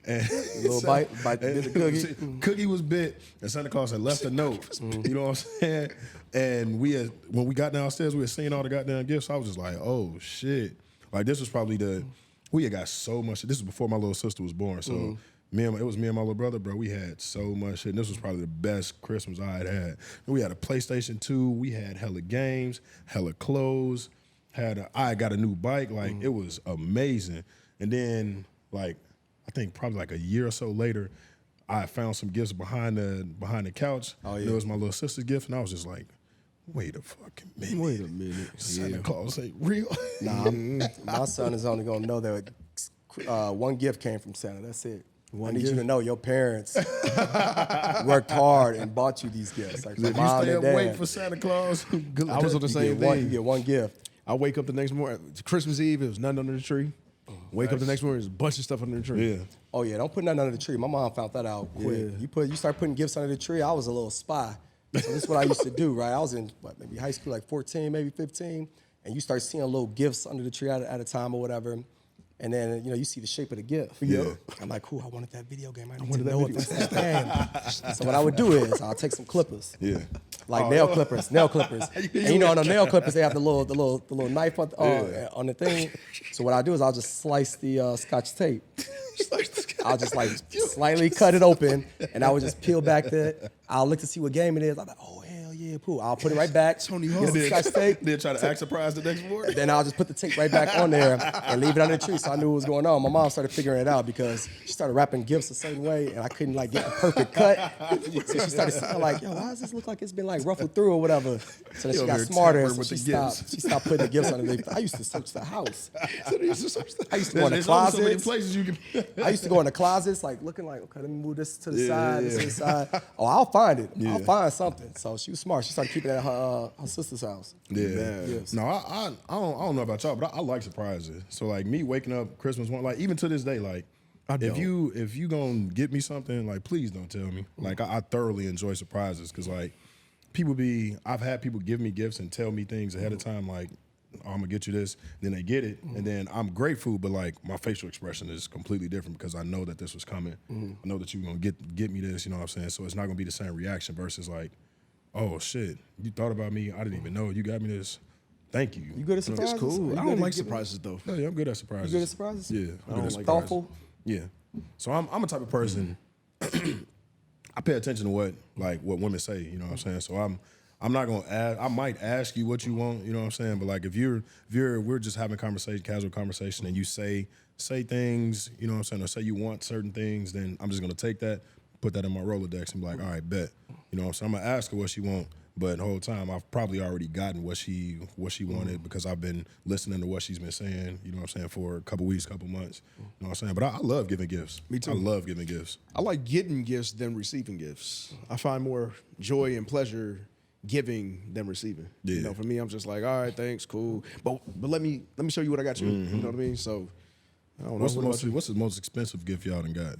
And Little bite bit of cookie. Cookie was bit, and Santa Claus had left a note. You know what I'm saying? And when we got downstairs, we had seen all the goddamn gifts. I was just like, oh shit! Like this was probably we had got so much. This was before my little sister was born, so it was me and my little brother, bro. We had so much shit. And this was probably the best Christmas I had. And we had a PlayStation 2. We had hella games, hella clothes. I got a new bike. Like it was amazing. And then like I think probably like a year or so later, I found some gifts behind the couch. Oh, yeah. It was my little sister's gift, and I was just like, wait a fucking minute. Wait a minute. Santa Claus ain't real. Nah, my son is only gonna know that one gift came from Santa. That's it. I need you to know your parents worked hard and bought you these gifts. Like If you mom stay and up waiting dad. for Santa Claus, good luck. I was on the same You thing. get one gift. I wake up the next morning, Christmas Eve, it was nothing under the tree. Wake up the next morning, there's a bunch of stuff under the tree. Yeah. Oh yeah, don't put nothing under the tree. My mom found that out quick. Yeah. You start putting gifts under the tree. I was a little spy. So this is what I used to do, right? I was in maybe high school, like 14, maybe 15. and you start seeing little gifts under the tree at a time or whatever. And then, you see the shape of the gift. Yeah. I'm like, cool, I wanted that video game. I need to know if that's that game. So what I would do is I'll take some clippers. Yeah. Like nail clippers. And on the nail clippers, they have the little knife on the thing. So what I do is I'll just slice the Scotch tape. I'll just like slightly cut it open, and I would just peel back I'll look to see what game it is. I'm like, oh, hell yeah, cool. I'll put it right back. Tony get Hawk. the Scotch tape. Then try to act surprised the next morning. Then I'll just put the tape right back on there and leave it under the tree, so I knew what was going on. My mom started figuring it out because she started wrapping gifts a certain way, and I couldn't like get the perfect cut. So she started saying like, yo, why does this look like it's been like ruffled through or whatever? So then she got smarter, so she stopped putting the gifts underneath. I used to search the house. I used to go in the So many closets. places you can. I used to go in the closets, like looking like, okay, let me move this to the side, this to the side. Oh, I'll find it. I'll find something. So she was smart. She started keeping it at her sister's house. Yeah. Yes. No, I don't know about y'all, but I like surprises. So like me waking up Christmas morning, like even to this day, like if you gonna get me something, like please don't tell me. Like I thoroughly enjoy surprises because like I've had people give me gifts and tell me things ahead of time, like, oh, I'm gonna get you this, then they get it, and then I'm grateful, but like my facial expression is completely different because I know that this was coming. I know that you're gonna get me this, you know what I'm saying? So it's not gonna be the same reaction versus like, oh shit, you thought about me, I didn't even know you got me this. Thank you. You good at surprises? It's cool. You I good don't at like giving- surprises though. Yeah, I'm good at surprises. You good at surprises? Yeah, I'm good at surprises. Thoughtful? Yeah. So I'm a type of person. I pay attention to what women say. You know what I'm saying. So I'm not gonna ask. I might ask you what you want. You know what I'm saying. But like if we're just having conversation, casual conversation, and you say things. You know what I'm saying. Or say you want certain things, then I'm just gonna take that, put that in my Rolodex, and be like, all right, bet. You know what I'm saying. I'm gonna ask her what she want. But the whole time, I've probably already gotten what she wanted because I've been listening to what she's been saying, you know what I'm saying, for a couple weeks, couple months. You know what I'm saying? But I love giving gifts. Me too. I love giving gifts. I like getting gifts than receiving gifts. I find more joy and pleasure giving than receiving. Yeah. You know, for me, I'm just like, all right, thanks, cool. But let me show you what I got you. You know what I mean? So I don't know. What's the most expensive gift y'all done got?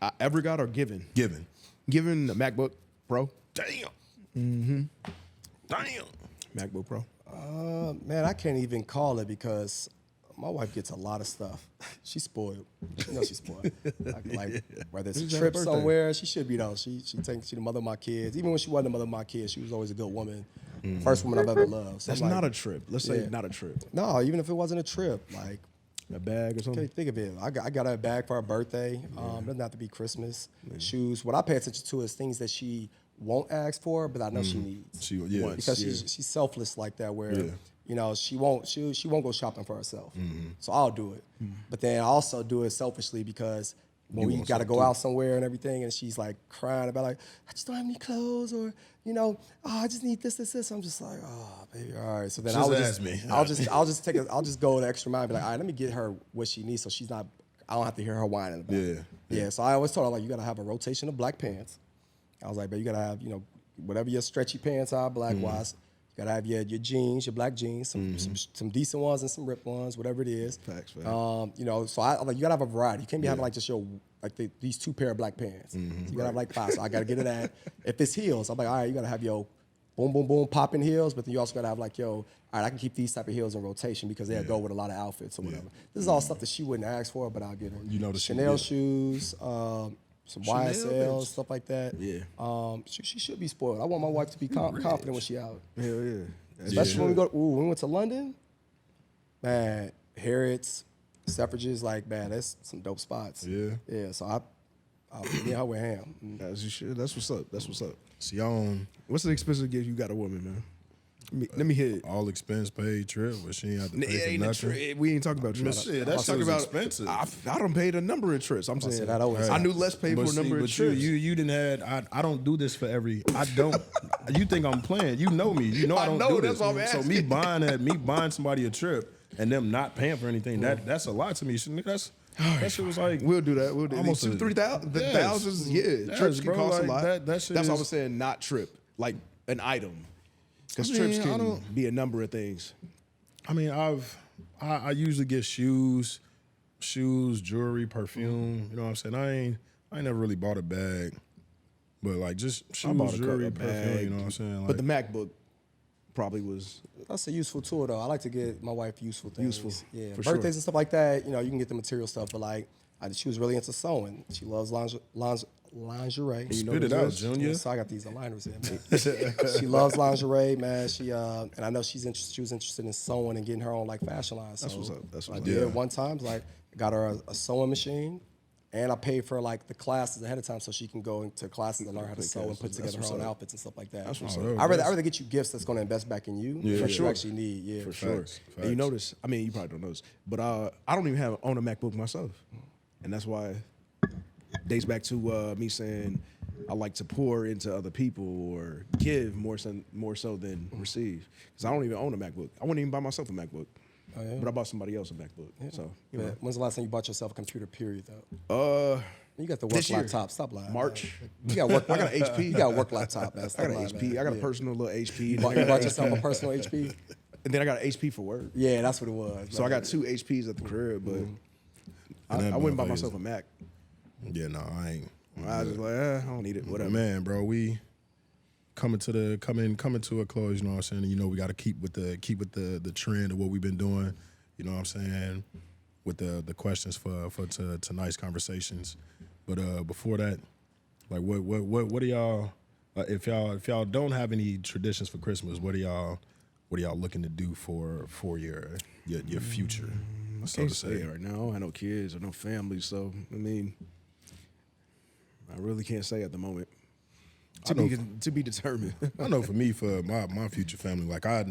I ever got or given? Given. Given a MacBook Pro. Damn. Mm-hmm. Damn. MacBook Pro. Man, I can't even call it because my wife gets a lot of stuff. She's spoiled. You know she's spoiled. Like whether it's a When's her trip birthday? somewhere, she should be though. She the mother of my kids. Even when she wasn't the mother of my kids, she was always a good woman. First woman I've ever loved. So That's I'm like, not a trip. Let's say Yeah. not a trip. No, even if it wasn't a trip, like A bag or something. can't think of it. I got her a bag for her birthday. Doesn't have to be Christmas. Shoes. What I pay attention to is things that she won't ask for, but I know she needs. Because she's selfless like that, where you know she won't go shopping for herself. So I'll do it, but then I also do it selfishly because when we got to go out somewhere and everything, and she's like crying about like I just don't have any clothes, or you know, oh, I just need this. I'm just like, oh baby, all right. So then I'll just go the extra mile, and be like, all right, let me get her what she needs, so she's not. I don't have to hear her whining about it. Yeah. So I always told her like you got to have a rotation of black pants. I was like, babe, you gotta have, you know, whatever your stretchy pants are, black wise. You gotta have your jeans, your black jeans, some decent ones and some ripped ones, whatever it is. Facts. You know, so I'm like, you gotta have a variety. You can't be having like just these two pair of black pants. So you gotta have like 5. So I gotta get it at. If it's heels, I'm like, all right, you gotta have your boom, boom, boom, popping heels, but then you also gotta have like, yo, all right, I can keep these type of heels in rotation because they'll go with a lot of outfits or whatever. This is all stuff that she wouldn't ask for, but I'll get her. You know the Chanel shoes, some YSL, stuff like that. Yeah. She should be spoiled. I want my wife to be confident when she out. Hell yeah. Especially when when we went to London. Man, Harrods, Selfridges, like, man, that's some dope spots. Yeah. Yeah, so I'll me and her with ham. As you should. That's what's up. See, on What's the expensive gift you got a woman, man? Let me hit it. all expense paid trip, but she ain't have to pay It for ain't a nothing. trip. We ain't talking about trips. shit, that I'm shit talking was about expensive. I done paid a number of trips. I'm saying say that always I knew Les paid for a number of trips. You didn't have. I don't do this for every. I don't. You think I'm playing? You know me. You know I don't know, do that's this. what I'm So me asking. buying somebody a trip and them not paying for anything. That's a lot to me. That shit was like. We'll do that. We'll do Almost almost a- 3,000. The Yes. thousands, yeah. Yes, Trips can bro, cost like, a lot. that shit That's why I is- was saying not trip, like an item, because I mean, trips I can don't- be a number of things. I mean, I usually get shoes, jewelry, perfume. You know what I'm saying? I ain't never really bought a bag, but like just shoes, I bought jewelry, a perfume. bag, You know what I'm saying? Like, But the MacBook probably was. That's a useful tool, though. I like to get my wife useful things. Useful, Yeah, for birthdays sure. and stuff like that, you can get the material stuff, but like, she was really into sewing. She loves lingerie. Spit it out, Junior. Yeah, so I got these aligners in, man. She loves lingerie, man. She and I know she was interested in sewing and getting her own like fashion line. So That's what's up. That's I what's up. did Yeah. one time, like got her a sewing machine, and I paid for like the classes ahead of time so she can go into classes and learn how to sew and put together her own outfits and stuff like that. That's what's up. I rather get you gifts that's going to invest back in you Yeah, that sure. you actually need. Yeah, For sure. Facts, And you facts. notice, I mean, you probably don't notice, but I don't even own a MacBook myself. And that's why it dates back to me saying I like to pour into other people or give more so than receive. Because I don't even own a MacBook. I wouldn't even buy myself a MacBook. Oh, yeah? But I bought somebody else a MacBook. So, you know. But when's the last time you bought yourself a computer, period, though? You got the work This year. laptop. Stop lying. March. Man. You got work. I got an HP. You got a work laptop, man. I Stop got an lying, HP. man. I got a Yeah. personal little HP. You bought yourself a personal HP? And then I got an HP for work. Yeah, that's what it was. So I man. got 2 HPs at the crib, but And I that wouldn't buy motherfucker myself is- a Mac. Yeah, no, I ain't. I was just like, I don't need it. Whatever. Man, bro, we coming to a close. You know what I'm saying? And, we got to keep with the trend of what we've been doing. You know what I'm saying? With the questions for tonight's conversations. But before that, like, what do y'all? If y'all don't have any traditions for Christmas, what are y'all looking to do for your future? So Can't to say say. right now. I don't have no kids or no family, so I mean, I really can't say at the moment. To be determined. I know for me, for my future family, like I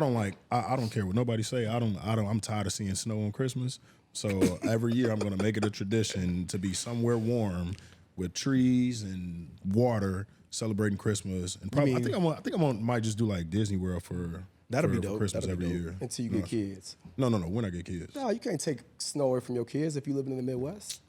don't care what nobody say. I'm tired of seeing snow on Christmas. So every year I'm gonna make it a tradition to be somewhere warm with trees and water celebrating Christmas. And probably I think I'm on might just do like Disney World for That'll be for dope. Christmas That'll be every dope. year. Until you get kids. No, when I get kids. No, you can't take snow away from your kids if you live in the Midwest.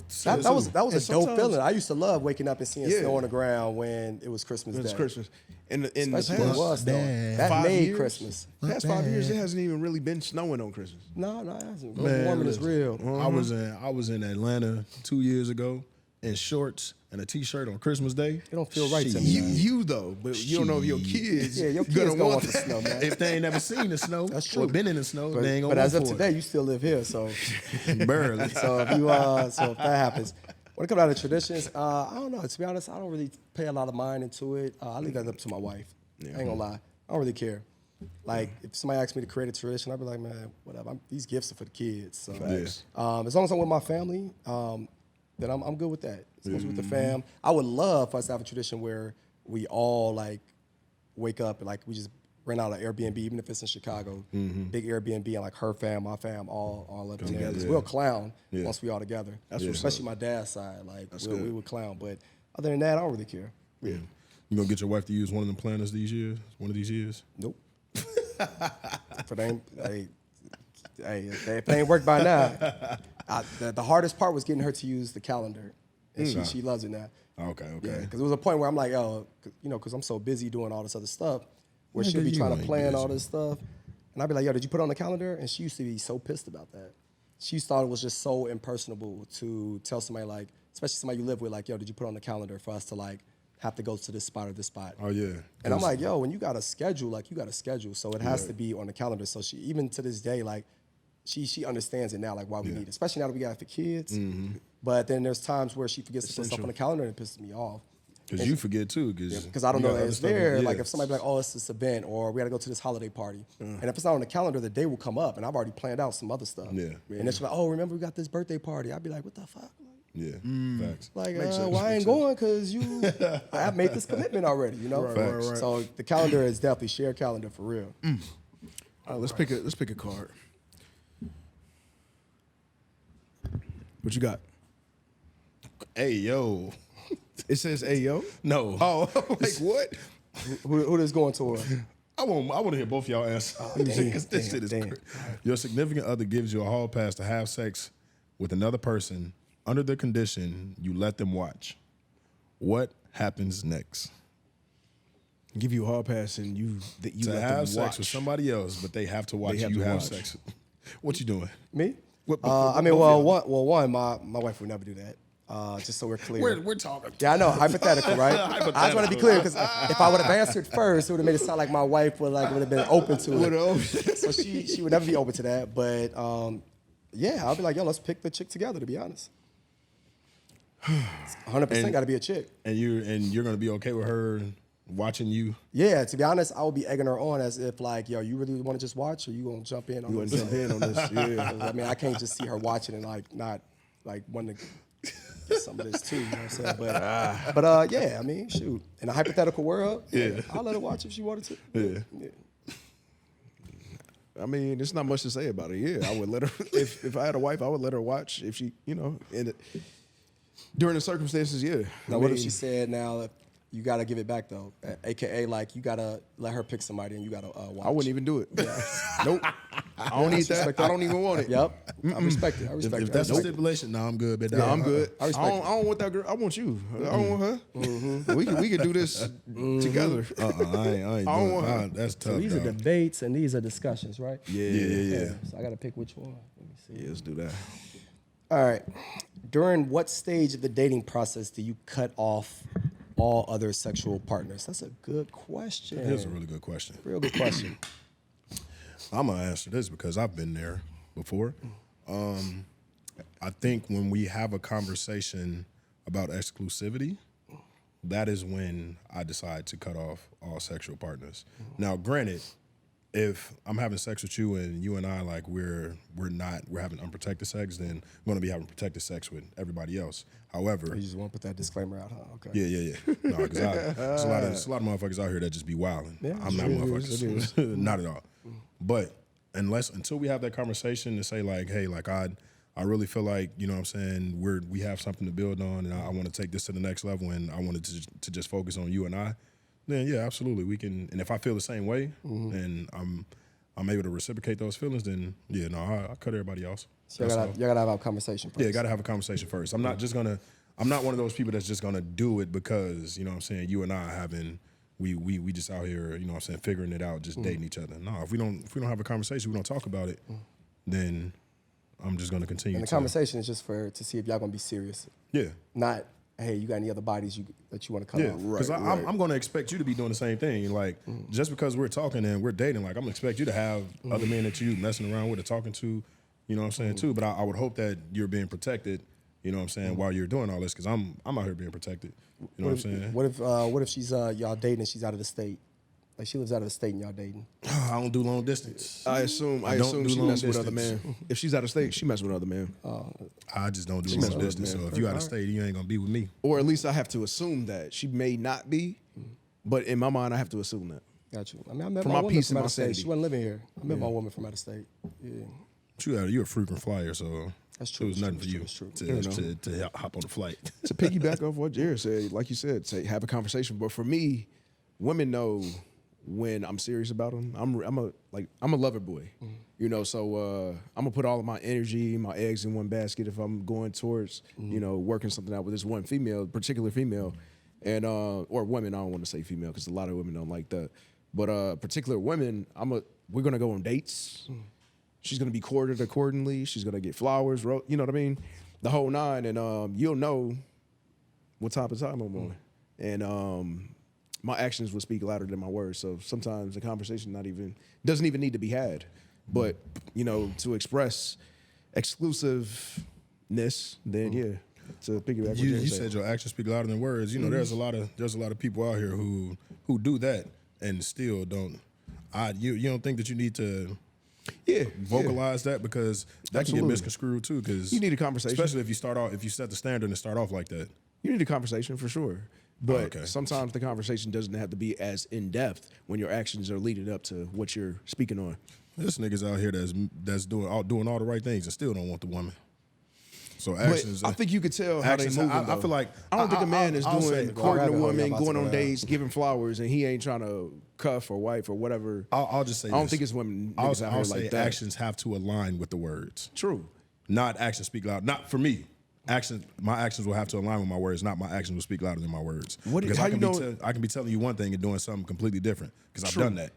So- That was a And dope sometimes- feeling. I used to love waking up and seeing Yeah. snow on the ground when it was Christmas It's Day. Christmas. In the Especially when it past was snow. bad. That 5 made years, Christmas. Past 5 years, it hasn't even really been snowing on Christmas. No, it hasn't. Man, Global warming is listen, real. I was in Atlanta 2 years ago in shorts and a t-shirt on Christmas Day. It don't feel right to Shit. me. You though, but you don't know if your Shit. kids. Yeah, your kids gonna gonna want that. the snow, man. If they ain't never seen the snow, That's or true. been in the snow, But, they ain't gonna but as go of for today, you still live here, so it. Barely. so if if that happens, when it comes down to traditions, I don't know. To be honest, I don't really pay a lot of mind into it. I leave that up to my wife. I ain't gonna lie. I don't really care. Like if somebody asks me to create a tradition, I'd be like, man, whatever. These gifts are for the kids. So Facts. as long as I'm with my family, then I'm good with that. As long as with the fam, I would love for us to have a tradition where we all like wake up and like we just rent out an Airbnb, even if it's in Chicago, big Airbnb, and like her fam, my fam, all up together. together, yeah. We'll clown Yeah. once we all together. That's what's Especially my dad's side, like we good. would clown. But other than that, I don't really care. Yeah. You gonna get your wife to use one of them planners one of these years? Nope. If it ain't, if it ain't worked by now, the hardest part was getting her to use the calendar, and she loves it now. Okay. Yeah, because it was a point where I'm like, because I'm so busy doing all this other stuff, where Nigga, she'll be you trying to ain't plan all busy. this stuff, and I'd be like, yo, did you put it on the calendar? And she used to be so pissed about that. She used to thought it was just so impersonable to tell somebody like, especially somebody you live with, like, yo, did you put it on the calendar for us to like have to go to this spot or this spot? Oh yeah. And I'm like, yo, when you got a schedule, like you got a schedule, so it has to be on the calendar. So she, even to this day, like she understands it now, like why we need it, especially now that we got it for kids. But then there's times where she forgets to put stuff on the calendar and it pisses me off. Because you forget too. Because I don't know that it's there. Like if somebody be like, oh, it's this event, or we got to go to this holiday party, and if it's not on the calendar, the day will come up, and I've already planned out some other stuff. Yeah. And then she's like, oh, remember we got this birthday party? I'd be like, what the fuck? Yeah. Facts. Like, Makes sense, well, I makes ain't going because I've made this commitment already, you know? Facts. So the calendar is definitely shared calendar for real. All right, let's pick a card. What you got? Hey yo. It says Ayo. No. Oh, like what? Who this going toward? I want to hear both y'all answer. Because this shit is damn. crazy. Your significant other gives you a hall pass to have sex with another person under the condition you let them watch. What happens next? Give you a hard pass and you To let have them sex watch. with somebody else, but they have to watch They have you to have watch. sex. What you doing? Me? What- I mean, both of one, my wife would never do that. Just so we're clear. We're talking. Yeah, I know, hypothetical, right? I just want to be clear because if I would have answered first, it would have made it sound like my wife would have been open to it. So she would never be open to that. But yeah, I'll be like, yo, let's pick the chick together. To be honest, 100% got to be a chick. And you're gonna be okay with her watching you? Yeah, to be honest, I would be egging her on as if like, yo, you really want to just watch, or you gonna jump in on You want this? to jump in on this? Yeah. I mean, I can't just see her watching and like not like wanting to get some of this too. You know what I'm saying? But yeah, I mean, shoot. In a hypothetical world, yeah, I'll let her watch if she wanted to. Yeah. I mean, there's not much to say about it. Yeah, I would let her. If I had a wife, I would let her watch if she, during the circumstances. Yeah. Now, what if she said now that you gotta give it back though, AKA like you gotta let her pick somebody and you gotta watch. I wouldn't even do it. Nope. I don't need that. I don't even want it. Yep. I respect it. I respect If it. that's a stipulation, no, I'm good. But No, I'm good. I respect I don't want that girl. I want you. I don't want her. We can do this together. I ain't I don't doing want her. that's tough. So these are dog. debates and these are discussions, right? Yeah. So I gotta pick which one. Let me see. Yeah, let's do that. All right. During what stage of the dating process do you cut off all other sexual partners? That's a good question. Here's a really good question. Real good question. I'm gonna answer this because I've been there before. I think when we have a conversation about exclusivity, that is when I decide to cut off all sexual partners. Now, granted, if I'm having sex with you and you and I like we're having unprotected sex, then I'm gonna be having protected sex with everybody else. However, You just want to put that disclaimer out, huh? Okay. yeah. No, because there's a lot of motherfuckers out here that just be wilding. I'm not motherfuckers, not at all. But until we have that conversation to say like, hey, like I really feel like, you know what I'm saying, we have something to build on, and I want to take this to the next level, and I wanted to just focus on you and I. Then yeah, absolutely, we can. And if I feel the same way, and I'm able to reciprocate those feelings, then yeah, no, I cut everybody else. So you gotta have a conversation first. Yeah, got to have a conversation first. I'm not one of those people that's just gonna do it because, you know what I'm saying, you and I we just out here, you know what I'm saying, figuring it out, just dating each other. No, if we don't have a conversation, we don't talk about it, then I'm just gonna continue. And the conversation is just to see if y'all gonna be serious. Yeah. Not, hey, you got any other bodies that you want to cut Yeah, off? because I'm going to expect you to be doing the same thing. Like, just because we're talking and we're dating, like, I'm going to expect you to have other men that you messing around with or talking to, you know what I'm saying, too. But I would hope that you're being protected, you know what I'm saying, while you're doing all this, because I'm out here being protected. You know what I'm saying? What if she's y'all dating and she's out of the state? Like she lives out of the state and y'all dating. I don't do long distance. I assume don't do she long messing with other distance. men. If she's out of state, she messing with other men. I just don't do messing long with distance. other So men. if you out of state, you ain't going to be with me. Or at least I have to assume that. She may not be, but in my mind, I have to assume that. Got you. I mean, I met For my my woman peace from and out my of state. sanity. She wasn't living here. I met my woman from out of state. Yeah. You're a frequent flyer, so That's true. it was That's nothing true. for That's true. to hop on the flight. To piggyback off what Jared said, like you said, have a conversation. But for me, women know when I'm serious about them. I'm a lover boy, you know. So I'm gonna put all of my energy, my eggs in one basket if I'm going towards, working something out with this one particular female, and or women. I don't want to say female because a lot of women don't like that. But particular women, we're gonna go on dates. She's gonna be courted accordingly. She's gonna get flowers, you know what I mean, the whole nine, and you'll know what type of time I'm on, and my actions will speak louder than my words. So sometimes the conversation doesn't even need to be had, but to express exclusiveness, then yeah, to piggyback. You said your actions speak louder than words. You know, there's a lot of people out here who do that and still don't. You don't think that you need to vocalize that, because that can get Absolutely. misconstrued too. Because You need a conversation. especially if you set the standard and start off like that. You need a conversation for sure. But Okay. sometimes the conversation doesn't have to be as in depth when your actions are leading up to what you're speaking on. There's niggas out here that's doing all the right things and still don't want the woman. So But actions. I think you could tell how they actions- moving. I feel like I don't think a man is I'll doing say- courting a rabbit hole, woman, y'all about going to on go down. dates, giving flowers, and he ain't trying to cuff or wife or whatever. I'll just say I don't this. think it's women I'll niggas out here say like that. actions have to align with the words. True. Not actions speak loud. Not for me. My actions will have to align with my words. Not my actions will speak louder than my words. Because how I you can know- I can be telling you one thing and doing something completely different because I've True. done that.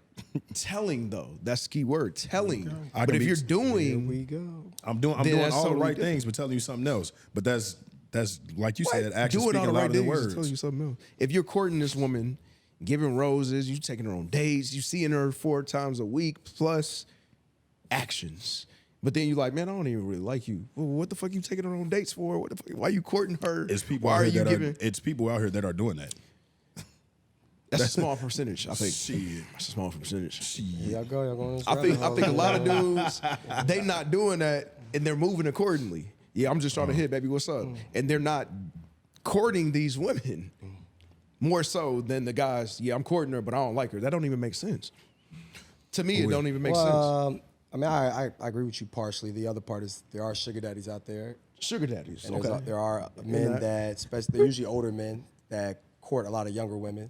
Telling though, that's the key word. Telling. I But can if be- you're Here doing, we go. I'm doing Then all that's the totally right different. things, but telling you something else. But that's that's like you said, actions Do it speaking all the right louder than days. words. Tell you something else. If you're courting this woman, giving roses, you taking her on dates, you seeing her 4 times a week plus actions. But then you're like, man, I don't even really like you. Well, what the fuck you taking her on dates for? What the fuck? Why you courting her? It's people Why out are here you that giving? it's people out here that are doing that. That's a small percentage, I think. Shit. That's a small percentage. Y'all go on this I think rabbit a hole. lot of dudes, they not doing that and they're moving accordingly. Yeah, I'm just trying to hit, baby, what's up? And they're not courting these women more so than the guys, yeah, I'm courting her, but I don't like her. That don't even make sense. To me, it don't even make sense. I mean, I agree with you partially. The other part is there are sugar daddies out there. Sugar daddies, And okay. there are men that, especially, they're usually older men that court a lot of younger women.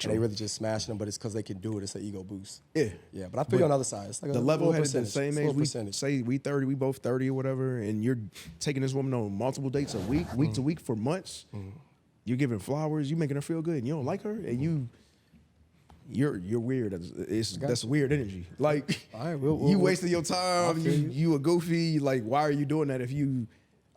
And they really just smashing them, but it's because they can do it. It's an ego boost. Yeah. Yeah, but I feel you on the other side. It's like The a level little headed the percentage. same It's a age. little We percentage. say we 30, we both 30 or whatever, and you're taking this woman on multiple dates a week, week to week for months. You're giving flowers, you making her feel good, and you don't like her, and you're weird. That's weird energy. Like All right, you wasting your time. feel you. You a goofy. Like why are you doing that if you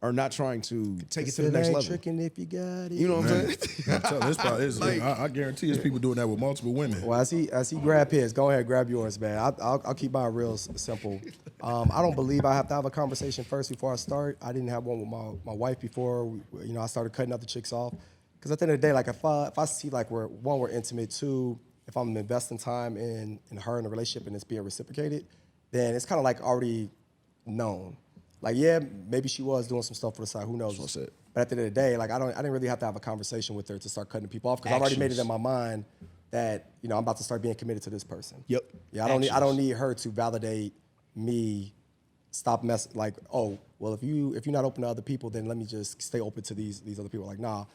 are not trying to take it to the next ain't level? tricking if you got it. You know what I'm saying? I'm telling you, it's probably, I guarantee there's people doing that with multiple women. Well, as he grab his, go ahead, grab yours, man. I'll keep mine real simple. I don't believe I have to have a conversation first before I start. I didn't have one with my wife before. I started cutting other chicks off. Because at the end of the day, like if I see like we're intimate, 2, if I'm investing time in her in a relationship and it's being reciprocated, then it's kind of like already known. Like, yeah, maybe she was doing some stuff for the side. Who knows? That's it. But at the end of the day, like I didn't really have to have a conversation with her to start cutting people off because I've already made it in my mind that I'm about to start being committed to this person. Yep. Yeah, I don't need her to validate me. Stop messing. Like, oh, well, if you're not open to other people, then let me just stay open to these other people. Like, nah,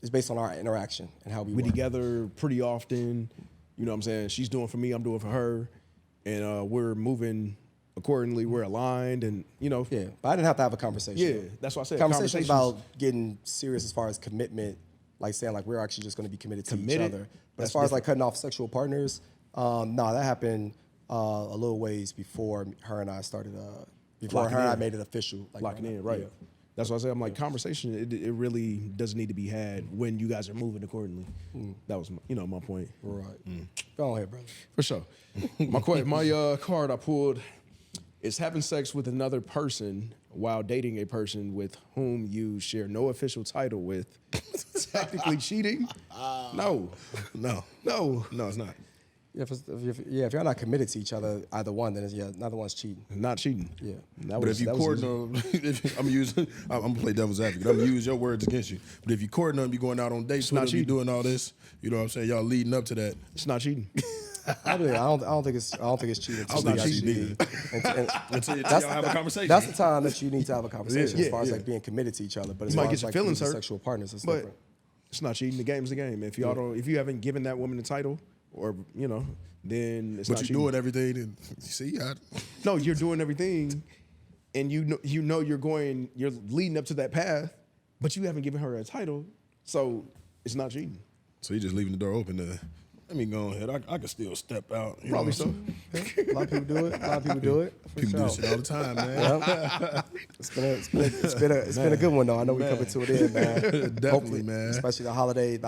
it's based on our interaction and how we We work. together pretty often. You know what I'm saying? She's doing for me, I'm doing for her, and we're moving accordingly. We're aligned, and Yeah, but I didn't have to have a conversation. Yeah, that's why I said conversations conversations. about getting serious as far as commitment, like saying like we're actually just going to be committed to each Committed? other. But That's as far as like cutting off sexual partners, no, that happened a little ways before her and I started. Before Locking her and I in. made it official. Like Locking in, right? Yeah. That's why I say I'm like conversation. It really doesn't need to be had when you guys are moving accordingly. That was my point. Right. Go on ahead, brother. For sure. My card I pulled is having sex with another person while dating a person with whom you share no official title with. Technically cheating? No, No, it's not. If you're not committed to each other, either one, then neither one's cheating. not cheating. Yeah. But if you courting them, I'm gonna play devil's advocate. I'm gonna use your words against you. But if you courting them, you going out on dates with not them, you cheating. doing all this, you know what I'm saying? Y'all leading up to that. It's not cheating. I don't think it's cheating. I don't think it's cheating Until y'all have a conversation. That's the time that you need to have a conversation Yeah, as far as yeah. like being committed to each other. But as You might far get as your like feelings being hurt, sexual partners, it's But different. it's not cheating. The game's the game. If if you haven't given that woman the title, or then it's But not you cheating. doing everything, and see, No, you're doing everything, and you're leading up to that path, but you haven't given her a title, so it's not cheating. so you just leaving the door open to. Let me go ahead. I can still step out. You Probably know so. what I'm saying? A lot of people do it. A lot of people do it. For People do sure. this shit all the time, man. Yep. It's been a good one though. I know we're coming to it in, man. Definitely, Hopefully, man. Especially the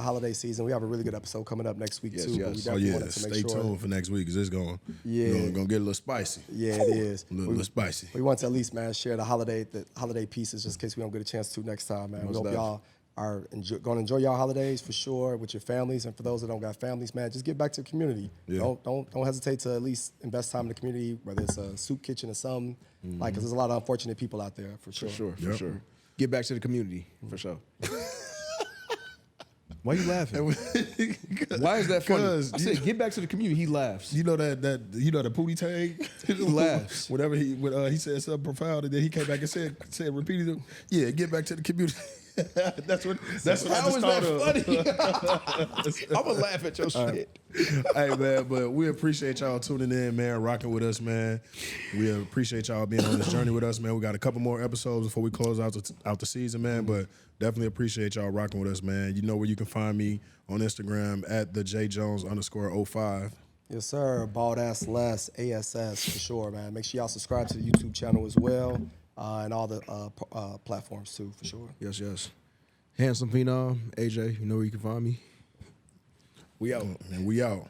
holiday season. We have a really good episode coming up next week Yes, too. yes. But we Oh definitely yeah, wanted to make stay sure. tuned for next week because it's going Yeah. gonna get a little spicy. Yeah, it is. A little spicy. We want to at least, man, share the holiday pieces just in case we don't get a chance to next time, man. We hope y'all are going to enjoy y'all holidays for sure with your families, and for those that don't got families, man, just give back to the community. Yeah. Don't hesitate to at least invest time in the community, whether it's a soup kitchen or something. Like, because there's a lot of unfortunate people out there for sure. For Yep. sure. Get back to the community, for sure. Why you laughing? Why is that funny? 'Cause I said, get back to the community. He laughs. You know that the Pootie tag? He laughs. Whenever he said something profound and then he came back and said repeated it. Yeah, get back to the community. that's what I How just is thought that of. funny? I'm going to laugh at your shit. Hey man, but we appreciate y'all tuning in, man, rocking with us, man. We appreciate y'all being on this journey with us, man. We got a couple more episodes before we close out the season, man. But definitely appreciate y'all rocking with us, man. You know where you can find me on Instagram at the JJones_05. Yes, sir. Bald Ass Less, ASS for sure, man. Make sure y'all subscribe to the YouTube channel as well, and all the platforms too, for sure. Yes, yes. Handsome Phenom, AJ, you know where you can find me. We out. And we out.